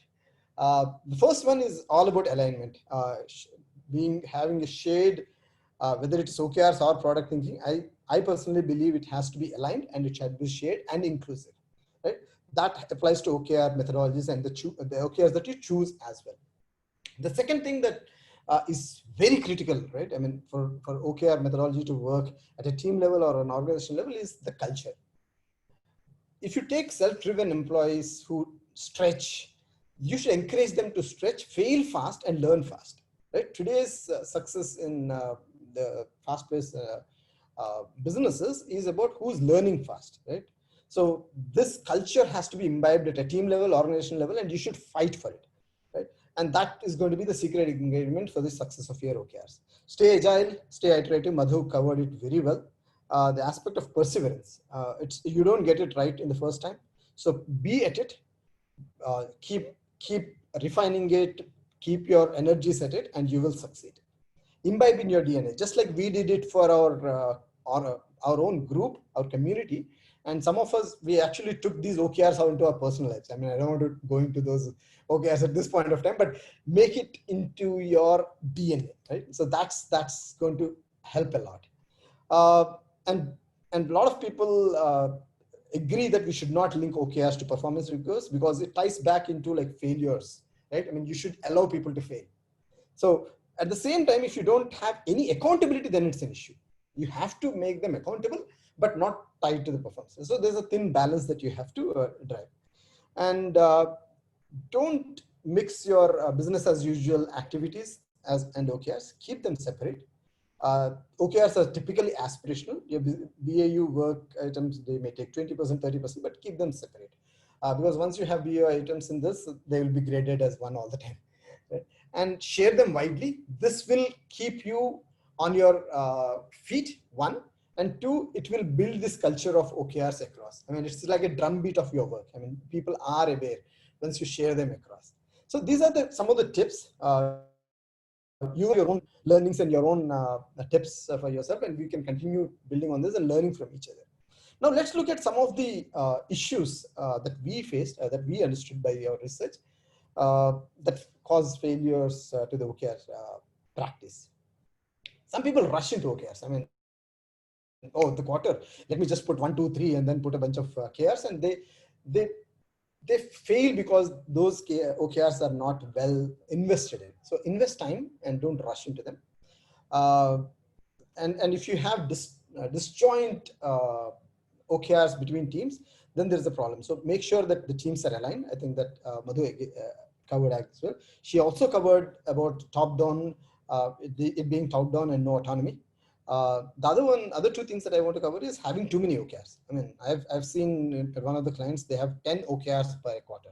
The first one is all about alignment. Having a shared, whether it's OKRs or product thinking, I personally believe it has to be aligned and it should be shared and inclusive, right? That applies to OKR methodologies and the OKRs that you choose as well. The second thing that is very critical, right? I mean, for OKR methodology to work at a team level or an organization level is the culture. If you take self-driven employees who stretch, you should encourage them to stretch, fail fast, and learn fast. Right? Today's success in the fast-paced businesses is about who's learning fast. Right? So this culture has to be imbibed at a team level, organization level, and you should fight for it. Right? And that is going to be the secret ingredient for the success of your OKRs. Stay agile, stay iterative. Madhu covered it very well. The aspect of perseverance. You don't get it right in the first time. So be at it. Keep refining it. Keep your energies at it, and you will succeed. Imbibe in your DNA, just like we did it for our own group, our community. And some of us, we actually took these OKRs out into our personal lives. I mean, I don't want to go into those OKRs at this point of time, but make it into your DNA, right? So that's going to help a lot. And a lot of people agree that we should not link OKRs to performance reviews because it ties back into like failures, right? I mean, you should allow people to fail. So at the same time, if you don't have any accountability, then it's an issue. You have to make them accountable, but not tied to the performance. So there's a thin balance that you have to drive. And don't mix your business as usual activities and OKRs. Keep them separate. OKRs are typically aspirational. Your BAU work items, they may take 20%, 30%, but keep them separate. Because once you have BAU items in this, they will be graded as one all the time. Right? And share them widely. This will keep you on your feet, one, And two, it will build this culture of OKRs across. I mean, it's like a drumbeat of your work. I mean, people are aware once you share them across. So these are some of the tips. You have your own learnings and your own tips for yourself, and we can continue building on this and learning from each other. Now let's look at some of the issues that we faced, that we understood by our research, that cause failures to the OKR practice. Some people rush into OKRs. I mean, oh, the quarter, let me just put 1, 2, 3, and then put a bunch of KRs, and they fail because those OKRs are not well invested in. So invest time and don't rush into them. And if you have disjoint OKRs between teams, then there's a problem. So make sure that the teams are aligned. I think that Madhu covered as well. She also covered about top-down, it being top-down and no autonomy. The other two things that I want to cover is having too many OKRs. I mean, I've seen at one of the clients, they have 10 OKRs per quarter.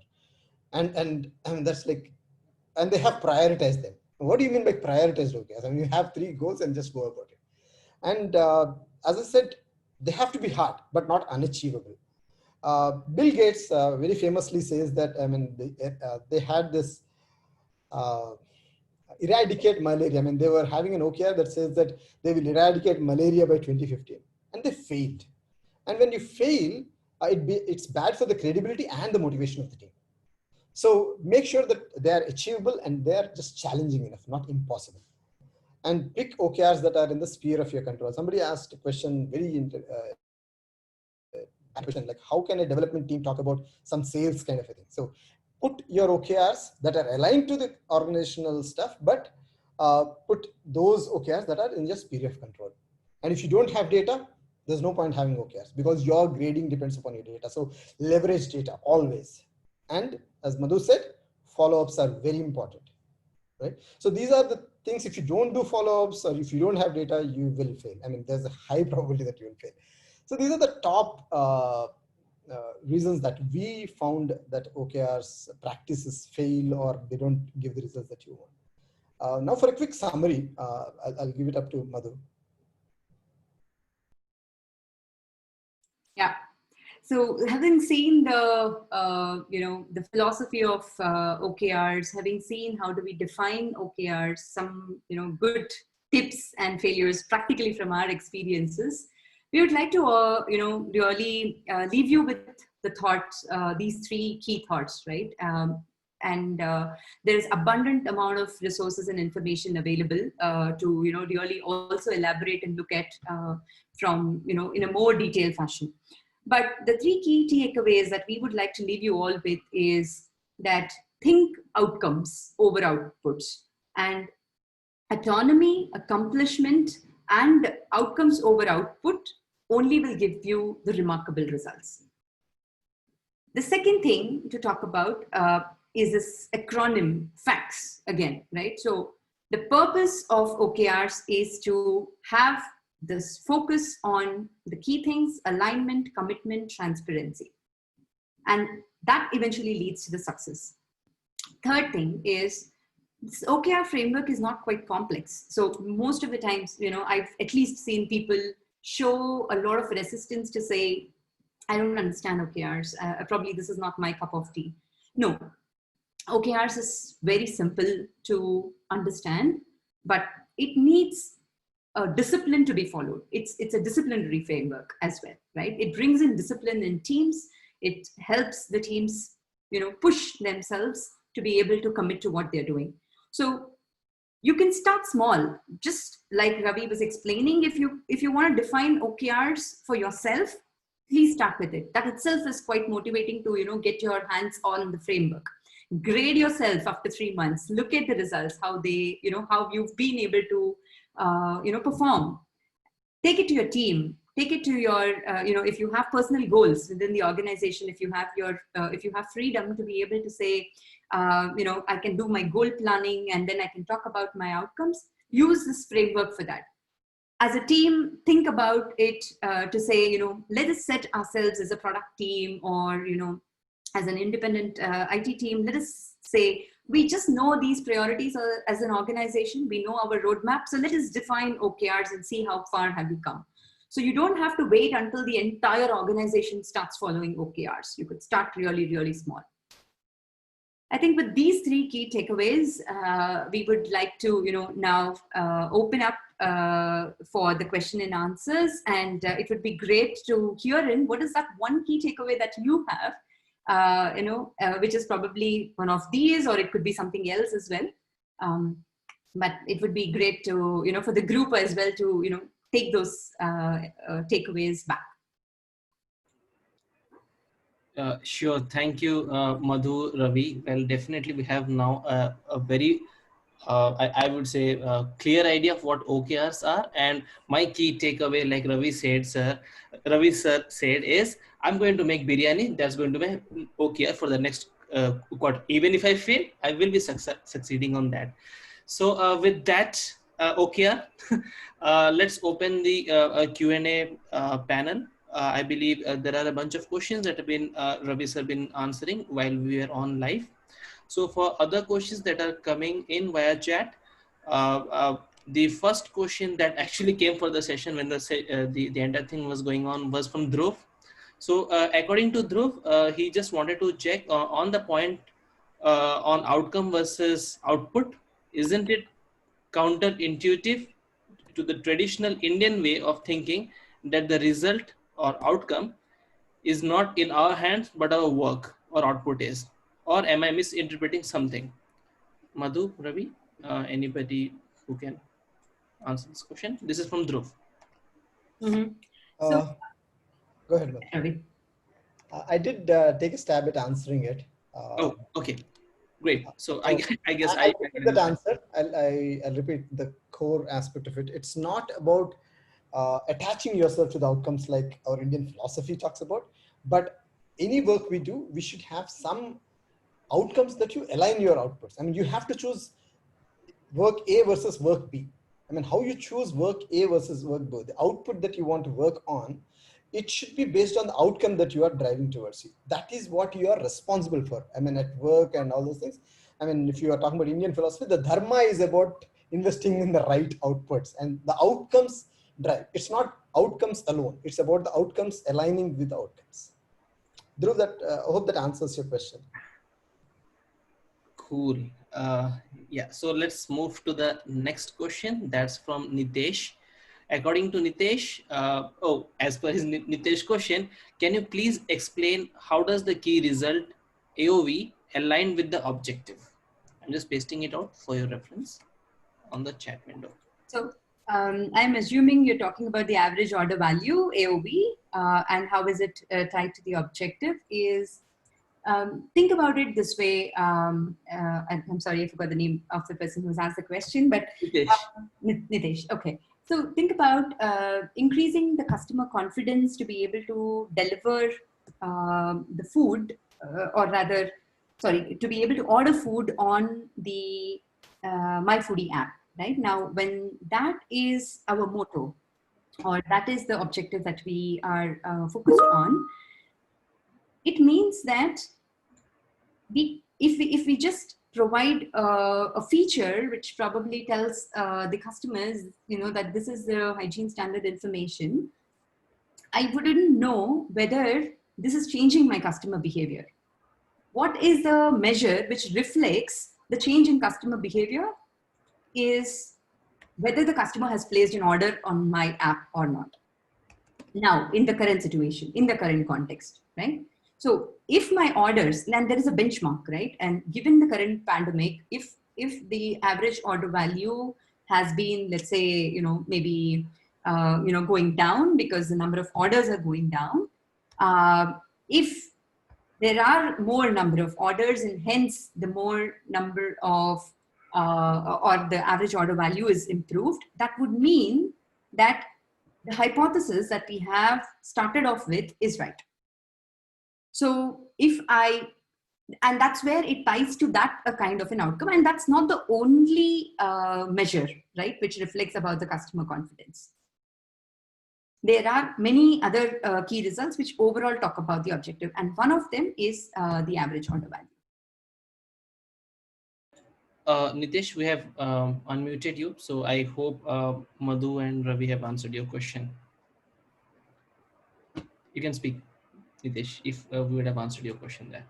And that's like, and they have prioritized them. What do you mean by prioritized OKRs? I mean, you have 3 goals and just go about it. And as I said, they have to be hard, but not unachievable. Bill Gates very famously says that, I mean, they had this eradicate malaria. I mean, they were having an OKR that says that they will eradicate malaria by 2015, and they failed. And when you fail, it's bad for the credibility and the motivation of the team. So make sure that they are achievable and they're just challenging enough, not impossible. And pick OKRs that are in the sphere of your control. Somebody asked a question, question, like how can a development team talk about some sales kind of a thing? So put your OKRs that are aligned to the organizational stuff, but put those OKRs that are in your sphere of control. And if you don't have data, there's no point having OKRs because your grading depends upon your data. So leverage data always. And as Madhu said, follow-ups are very important, right? So these are the things. If you don't do follow-ups or if you don't have data, you will fail. I mean, there's a high probability that you will fail. So these are the top reasons that we found that OKRs practices fail or they don't give the results that you want. Now for a quick summary, I'll give it up to Madhu. Yeah. So having seen the, the philosophy of OKRs, having seen how do we define OKRs, some, good tips and failures practically from our experiences, we would like to, really leave you with the thoughts, these 3 key thoughts, right? And there's abundant amount of resources and information available to, really also elaborate and look at from, in a more detailed fashion. But the 3 key takeaways that we would like to leave you all with is that think outcomes over outputs, and autonomy, accomplishment, and outcomes over output only will give you the remarkable results. The second thing to talk about is this acronym FACTS again, right? So the purpose of OKRs is to have this focus on the key things: alignment, commitment, transparency. And that eventually leads to the success. Third thing is this OKR framework is not quite complex. So most of the times, I've at least seen people show a lot of resistance to say, I don't understand OKRs. Probably this is not my cup of tea. No, OKRs is very simple to understand, but it needs a discipline to be followed. It's a disciplinary framework as well, right? It brings in discipline in teams. It helps the teams, push themselves to be able to commit to what they're doing. So you can start small, just like Ravi was explaining. If you want to define OKRs for yourself, please start with it. That itself is quite motivating to, get your hands on the framework. Grade yourself after 3 months. Look at the results, how they, how you've been able to, perform. Take it to your team. Take it to your, if you have personal goals within the organization, if you have freedom to be able to say, I can do my goal planning and then I can talk about my outcomes. Use this framework for that. As a team, think about it to say, let us set ourselves as a product team or, as an independent IT team. Let us say, we just know these priorities as an organization. We know our roadmap. So let us define OKRs and see how far have we come. So you don't have to wait until the entire organization starts following OKRs. You could start really, really small. I think with these three key takeaways, we would like to, now open up for the question and answers. And it would be great to hear in what is that one key takeaway that you have, which is probably one of these, or it could be something else as well. But it would be great to, for the group as well to, take those takeaways back. Sure. Thank you, Madhu, Ravi. Well, definitely we have now a very, I would say, clear idea of what OKRs are. And my key takeaway, like Ravi sir said is, I'm going to make biryani. That's going to be OKR for the next quarter. Even if I fail, I will be succeeding on that. So with that OKR, let's open the Q&A panel. I believe there are a bunch of questions that have been Ravi sir been answering while we were on live. So for other questions that are coming in via chat, the first question that actually came for the session when the entire thing was going on was from Dhruv. So according to Dhruv, he just wanted to check on the point on outcome versus output. Isn't it counterintuitive to the traditional Indian way of thinking that the result or outcome is not in our hands, but our work or output is? Or am I misinterpreting something? Madhu, Ravi, anybody who can answer this question? This is from Dhruv. So, go ahead, Madhu. I did take a stab at answering it. Oh, okay. Great. So I guess I'll repeat that answer. I'll repeat the core aspect of it. It's not about attaching yourself to the outcomes like our Indian philosophy talks about, but any work we do, we should have some outcomes that you align your outputs. I mean, you have to choose work A versus work B. I mean, how you choose work A versus work B, the output that you want to work on, it should be based on the outcome that you are driving towards. That is what you are responsible for. I mean, at work and all those things. I mean, if you are talking about Indian philosophy, the dharma is about investing in the right outputs, and the outcomes drive. It's not outcomes alone. It's about the outcomes aligning with the outcomes. Dhruv, I hope that answers your question. Cool. Yeah, so let's move to the next question. That's from Nitesh. According to Nitesh, as per his Nitesh question, can you please explain how does the key result AOV align with the objective? I'm just pasting it out for your reference on the chat window. So I'm assuming you're talking about the average order value, AOV, and how is it tied to the objective is, think about it this way. I'm sorry, I forgot the name of the person who's asked the question, but Nitesh. Okay. So think about increasing the customer confidence to be able to deliver the food, or rather, sorry, to be able to order food on the My Foodie app. Right now, when that is our motto, or that is the objective that we are focused on, it means that if we just provide a feature which probably tells the customers, that this is the hygiene standard information, I wouldn't know whether this is changing my customer behavior. What is the measure which reflects the change in customer behavior is whether the customer has placed an order on my app or not. Now, in the current situation, in the current context, right? So if my orders, and there is a benchmark, right? And given the current pandemic, if the average order value has been, let's say, maybe, going down because the number of orders are going down, if there are more number of orders and hence the more number of, or the average order value is improved, that would mean that the hypothesis that we have started off with is right. So and that's where it ties to that a kind of an outcome. And that's not the only measure, right, which reflects about the customer confidence. There are many other key results which overall talk about the objective. And one of them is the average order value. Nitesh, we have unmuted you. So I hope Madhu and Ravi have answered your question. You can speak, Nitesh, if we would have answered your question there.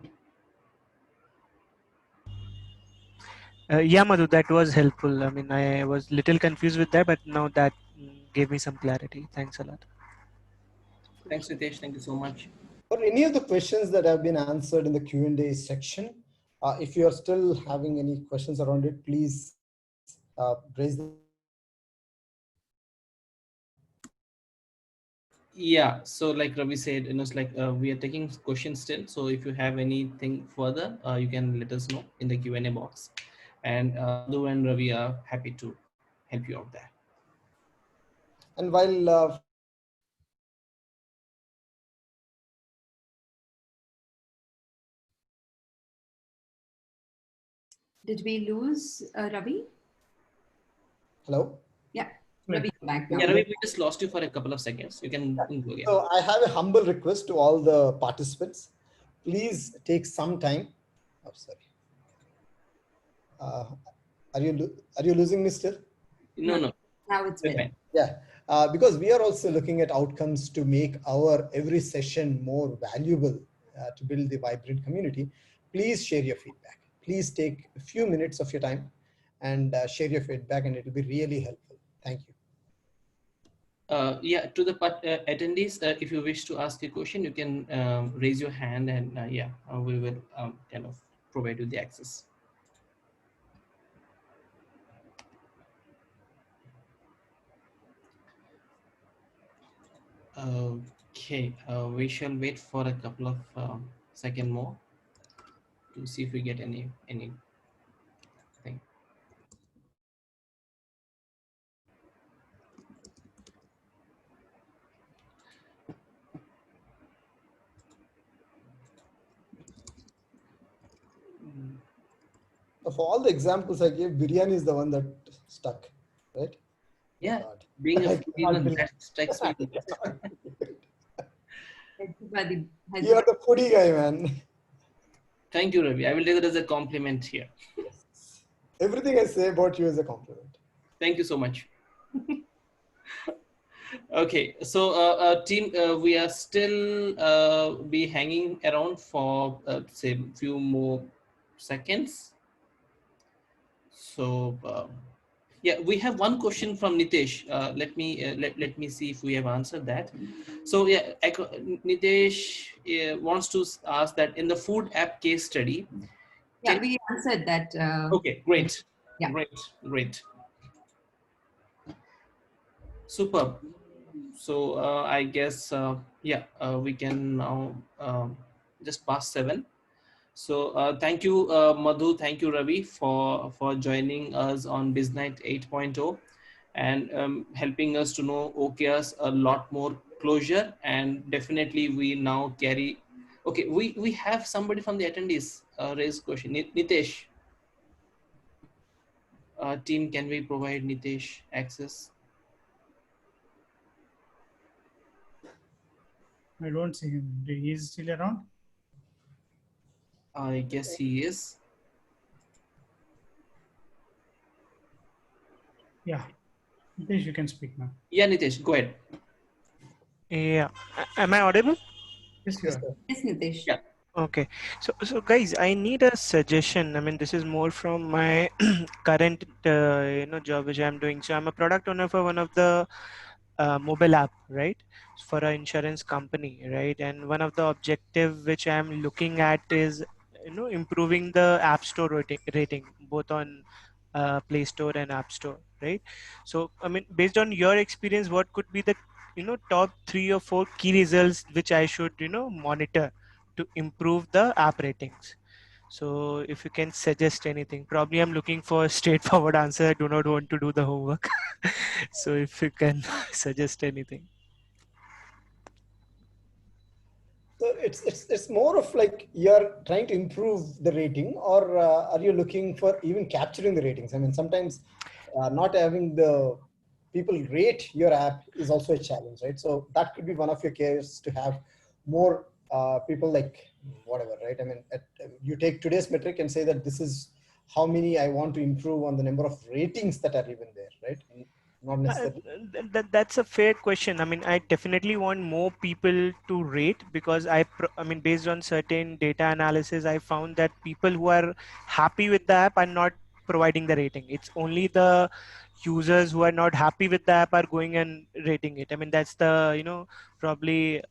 Yeah, Madhu, that was helpful. I mean, I was little confused with that, but now that gave me some clarity. Thanks a lot. Thanks, Nitesh. Thank you so much. For any of the questions that have been answered in the Q&A section, if you are still having any questions around it, please raise them in the chat box and we'll try to answer them. Yeah, so like Ravi said, it's like we are taking questions still. So if you have anything further, you can let us know in the Q&A box. And Madhu and Ravi are happy to help you out there. And while folks are typing in the chat box, I would like to Did we lose Ravi? hello. Yeah, Ravi, back now. Yeah, Ravi, we just lost you for a couple of seconds. You can go again. So I have a humble request to all the participants. Please take some time. Oh, sorry. Uh, are you losing me still? No. Now it's better. Fine. Yeah, because we are also looking at outcomes to make our every session more valuable to build the vibrant community. Please share your feedback. Please take a few minutes of your time and share your feedback, and it will be really helpful. Thank you. Yeah, to the attendees, if you wish to ask a question, you can raise your hand, and we will kind of provide you the access. Okay, we shall wait for a couple of seconds more to see if we get anything. Of all the examples I gave, biryani is the one that stuck, right? Yeah, God. being a I foodie, cannot believe that strikes me. Everybody has You are the foodie guy, man. Thank you, Ravi. I will take that as a compliment here. Yes. Everything I say about you is a compliment. Thank you so much. Okay, so team, we are still be hanging around for say a few more seconds. So yeah, we have one question from Nitesh. Let me see if we have answered that. So yeah, Nitesh wants to ask that in the food app case study. Yeah, we answered that. Okay, great. Yeah. Great. Superb. So I guess we can now just past 7. So thank you, Madhu. Thank you, Ravi, for joining us on BizKnight 8.0 and helping us to know OKRs a lot more closure. And definitely we now carry. Okay, we have somebody from the attendees raise question. Nitesh, team, can we provide Nitesh access? I don't see him. He is still around? I guess he is. Yeah. Nitesh, you can speak now. Yeah, Nitesh, go ahead. Yeah, am I audible? Yes, you are. Yes, Nitesh. Yeah. Okay, so guys, I need a suggestion. I mean, this is more from my current job which I'm doing. So I'm a product owner for one of the mobile app, right, for an insurance company, right? And one of the objective which I'm looking at is improving the app store rating both on Play Store and App Store, right? So I mean, based on your experience, what could be the top 3 or 4 key results which I should monitor to improve the app ratings? So if you can suggest anything, probably I'm looking for a straightforward answer. I do not want to do the homework. So if you can suggest anything. So it's more of like you're trying to improve the rating, or are you looking for even capturing the ratings? I mean, sometimes not having the people rate your app is also a challenge, right? So that could be one of your cases to have more people like whatever, right? I mean, you take today's metric and say that this is how many I want to improve on the number of ratings that are even there, right? not necessarily. That's a fair question. I mean, I definitely want more people to rate because I mean, based on certain data analysis, I found that people who are happy with the app are not providing the rating. It's only the users who are not happy with the app are going and rating it. I mean, that's the, probably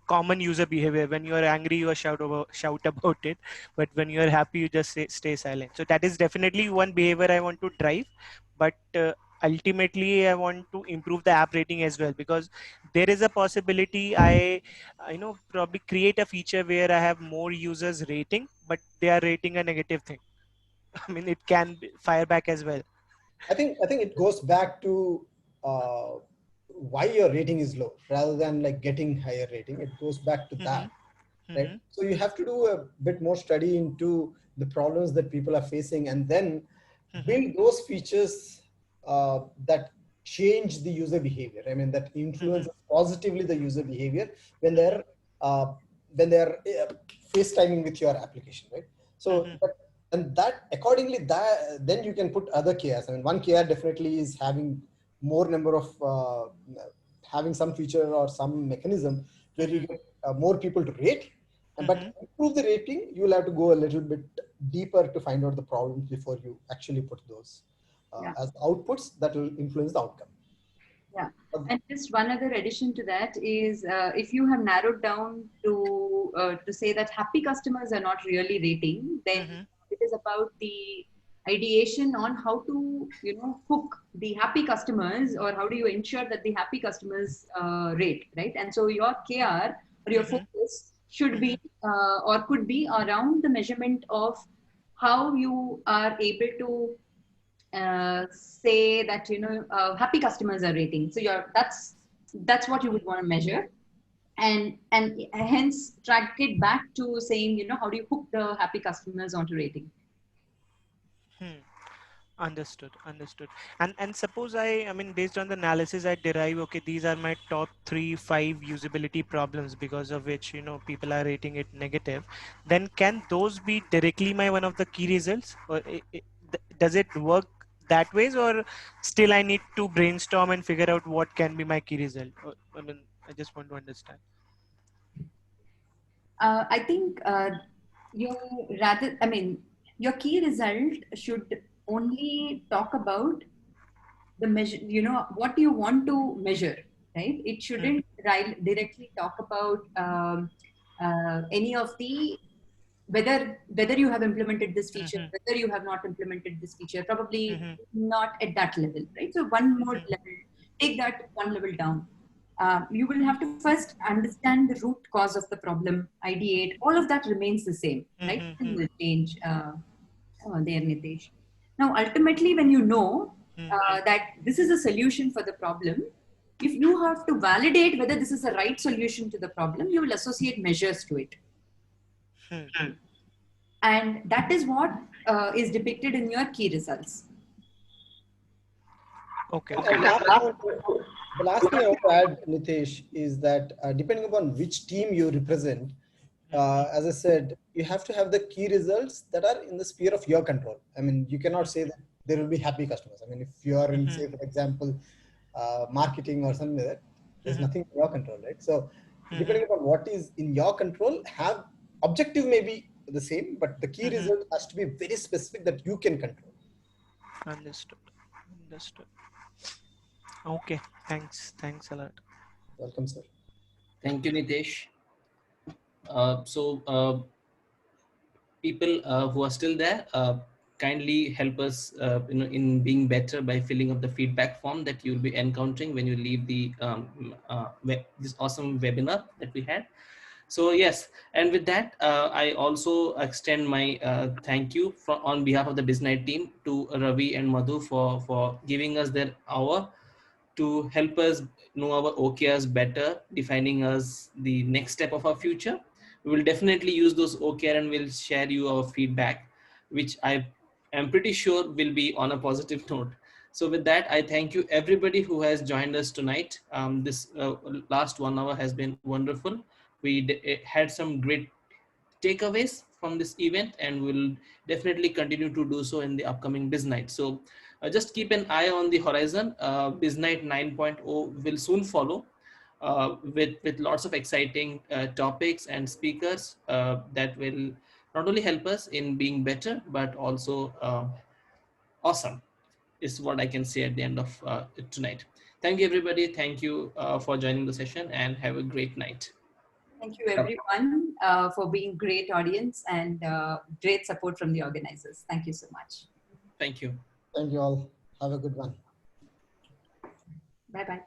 common user behavior. When you're angry, you shout about it, but when you're happy, you just stay silent. So that is definitely one behavior I want to drive. But ultimately I want to improve the app rating as well, because there is a possibility I know probably create a feature where I have more users rating, but they are rating a negative thing. I mean, it can fire back as well. I think it goes back to uh, why your rating is low rather than like getting higher rating. It goes back to Mm-hmm. that, right? Mm-hmm. So you have to do a bit more study into the problems that people are facing, and then Mm-hmm. build those features that change the user behavior. I mean, that Mm-hmm. influences positively the user behavior when Mm-hmm. they're uh, when they're FaceTiming with your application, right? So, Mm-hmm. and that accordingly, that then you can put other KRs. I mean, one KR definitely is having more number of having some feature or some mechanism where you Mm-hmm. get more people to rate. And but Mm-hmm. to improve the rating, you will have to go a little bit deeper to find out the problems before you actually put those Yeah. as outputs that will influence the outcome. Yeah. Uh, And just one other addition to that is if you have narrowed down to say that happy customers are not really rating, then Mm-hmm. it is about the ideation on how to hook the happy customers, or how do you ensure that the happy customers rate, right? And so your KR or your Mm-hmm. focus should Mm-hmm. be or could be around the measurement of how you are able to say that happy customers are rating. So that's what you would want to measure, and hence track it back to saying how do you hook the happy customers onto rating. Hmm. Understood, understood. And suppose I mean, based on the analysis I derive, okay, these are my top 3 5 usability problems because of which people are rating it negative. Then can those be directly my one of the key results, or does it work that ways, or still I need to brainstorm and figure out what can be my key result? I mean, I just want to understand. I think your rather I mean your key result should only talk about the measure, what do you want to measure, right? It Hmm. shouldn't directly talk about any of the whether you have implemented this feature, Mm-hmm. whether you have not implemented this feature, probably Mm-hmm. not at that level, right? So one more Mm-hmm. level, take that one level down. You will have to first understand the root cause of the problem, ideate. All of that remains the same, right? Nothing Mm-hmm. will change there, Nitesh. Now, ultimately, when you know Mm-hmm. that this is a solution for the problem, if you have to validate whether this is the right solution to the problem, you will associate measures to it. Hmm. And that is what is depicted in your key results. Okay. And the last thing I want to add, Nitesh, is that depending upon which team you represent, Mm-hmm. as I said, you have to have the key results that are in the sphere of your control. I mean, you cannot say that there will be happy customers. I mean, if you are in, Mm-hmm. say, for example, marketing or something like that, there's Mm-hmm. nothing in your control, right? So, Mm-hmm. depending upon what is in your control, have objective may be the same, but the key Mm-hmm. result has to be very specific that you can control. Understood. Understood. Okay. Thanks. Thanks a lot. Welcome, sir. Thank you, Nitesh. So people who are still there, kindly help us in being better by filling up the feedback form that you'll be encountering when you leave the this awesome webinar that we had. So yes, and with that, I also extend my thank you on behalf of the BizKnight team to Ravi and Madhu for giving us their hour to help us know our OKRs better, defining us the next step of our future. We will definitely use those OKR and we'll share you our feedback, which I am pretty sure will be on a positive note. So with that, I thank you everybody who has joined us tonight. This last 1 hour has been wonderful. We had some great takeaways from this event and we'll definitely continue to do so in the upcoming BizKnight. So Just keep an eye on the horizon. BizKnight 9.0 will soon follow with lots of exciting topics and speakers that will not only help us in being better, but also awesome is what I can say at the end of tonight. Thank you, everybody. Thank you for joining the session, and have a great night. Thank you, everyone, for being great audience and great support from the organizers. Thank you so much. Thank you. Thank you all. Have a good one. Bye-bye.